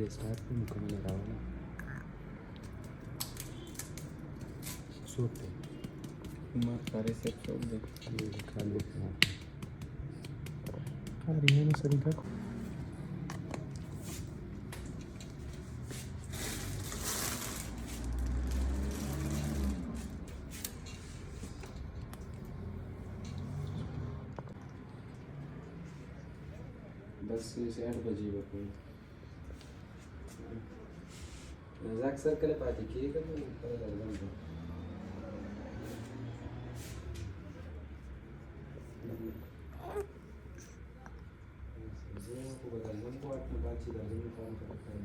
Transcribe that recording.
Start पण मुक्कामाला राहावं ना. सोडते म्हातारे सेट सोड दे. खाली रियाना सरिता बस से 8 बजे बको रजाक सर कले पाती की कर पर लगन को बदलना को अपनी बातचीत करने में काम करता है.